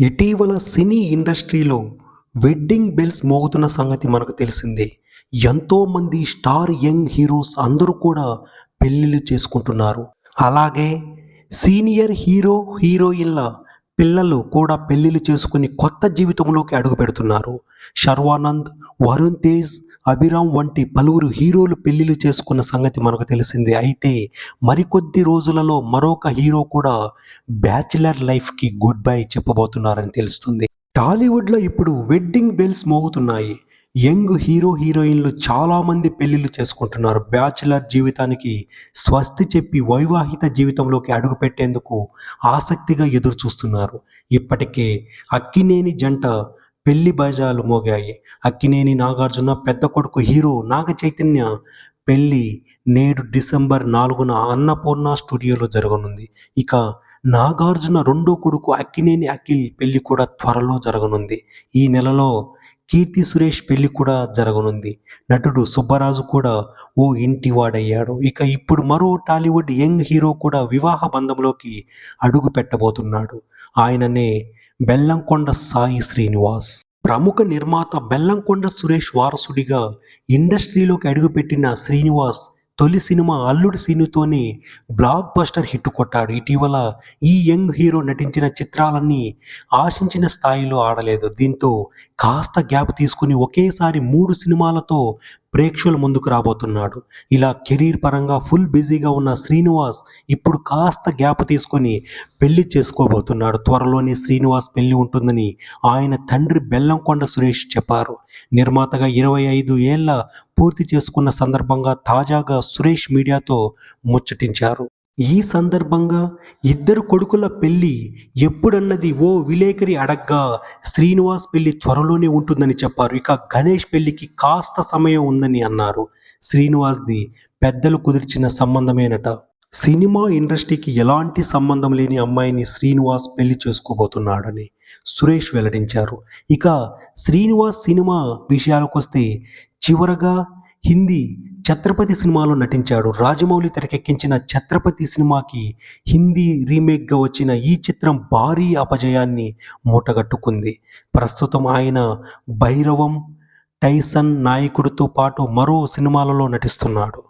ఇటీవల సినీ ఇండస్ట్రీలో wedding bells మోగుతున్న సంగతి మనకు తెలిసిందే. ఎంతోమంది స్టార్ యంగ్ హీరోస్ అందరూ కూడా పెళ్ళిళ్ళు చేసుకుంటున్నారు. అలాగే సీనియర్ హీరో హీరోయిన్ల పిల్లలు కూడా పెళ్ళిళ్ళు చేసుకుని కొత్త జీవితంలోకి అడుగు పెడుతున్నారు. శర్వానంద్, వరుణ్ తేజ్, అభిరామ్ వంటి పలువురు హీరోలు పెళ్ళిళ్ళు చేసుకున్న సంగతి మనకు తెలిసిందే. అయితే మరికొద్ది రోజులలో మరొక హీరో కూడా బ్యాచిలర్ లైఫ్కి గుడ్ బై చెప్పబోతున్నారని తెలుస్తుంది. టాలీవుడ్లో ఇప్పుడు వెడ్డింగ్ బెల్స్ మోగుతున్నాయి. యంగ్ హీరో హీరోయిన్లు చాలామంది పెళ్ళిళ్ళు చేసుకుంటున్నారు. బ్యాచిలర్ జీవితానికి స్వస్తి చెప్పి వైవాహిక జీవితంలోకి అడుగుపెట్టేందుకు ఆసక్తిగా ఎదురు చూస్తున్నారు. ఇప్పటికే అక్కినేని జంట పెళ్లి బజాలు మోగాయి. అక్కినేని నాగార్జున పెద్ద కొడుకు హీరో నాగ చైతన్య పెళ్లి నేడు డిసెంబర్ 4న అన్నపూర్ణ స్టూడియోలో జరగనుంది. ఇక నాగార్జున రెండో కొడుకు అక్కినేని అఖిల్ పెళ్లి కూడా త్వరలో జరగనుంది. ఈ నెలలో కీర్తి సురేష్ పెళ్లి కూడా జరగనుంది. నటుడు సుబ్బరాజు కూడా ఓ ఇంటివాడయ్యాడు. ఇక ఇప్పుడు మరో టాలీవుడ్ యంగ్ హీరో కూడా వివాహ బంధంలోకి అడుగు పెట్టబోతున్నాడు. ఆయననే బెల్లంకొండ సాయి శ్రీనివాస్. ప్రముఖ నిర్మాత బెల్లంకొండ సురేష్ వారసుడిగా ఇండస్ట్రీలోకి అడుగుపెట్టిన శ్రీనివాస్ తొలి సినిమా అల్లుడు సీనుతోనే బ్లాక్ బస్టర్ హిట్ కొట్టాడు. ఇటీవల ఈ యంగ్ హీరో నటించిన చిత్రాలన్నీ ఆశించిన స్థాయిలో ఆడలేదు. దీంతో కాస్త గ్యాప్ తీసుకుని ఒకేసారి 3 సినిమాలతో ప్రేక్షకుల ముందుకు రాబోతున్నాడు. ఇలా కెరీర్ పరంగా ఫుల్ బిజీగా ఉన్న శ్రీనివాస్ ఇప్పుడు కాస్త గ్యాప్ తీసుకొని పెళ్లి చేసుకోబోతున్నాడు. త్వరలోనే శ్రీనివాస్ పెళ్లి ఉంటుందని ఆయన తండ్రి బెల్లంకొండ సురేష్ చెప్పారు. నిర్మాతగా 25 ఏళ్ల పూర్తి చేసుకున్న సందర్భంగా తాజాగా సురేష్ మీడియాతో ముచ్చటించారు. ఈ సందర్భంగా ఇద్దరు కొడుకుల పెళ్లి ఎప్పుడన్నది ఓ విలేకరి అడగ్గా శ్రీనివాస్ పెళ్లి త్వరలోనే ఉంటుందని చెప్పారు. ఇక గణేష్ పెళ్లికి కాస్త సమయం ఉందని అన్నారు. శ్రీనివాస్ది పెద్దలు కుదిర్చిన సంబంధమేనట. సినిమా ఇండస్ట్రీకి ఎలాంటి సంబంధం లేని అమ్మాయిని శ్రీనివాస్ పెళ్లి చేసుకోబోతున్నాడని సురేష్ వెల్లడించారు. ఇక శ్రీనివాస్ సినిమా విషయాలకొస్తే చివరగా హిందీ ఛత్రపతి సినిమాలో నటించాడు. రాజమౌళి తెరకెక్కించిన ఛత్రపతి సినిమాకి హిందీ రీమేక్గా వచ్చిన ఈ చిత్రం భారీ అపజయాన్ని మూటగట్టుకుంది. ప్రస్తుతం ఆయన భైరవం, టైసన్ నాయకుడితో పాటు మరో సినిమాలలో నటిస్తున్నాడు.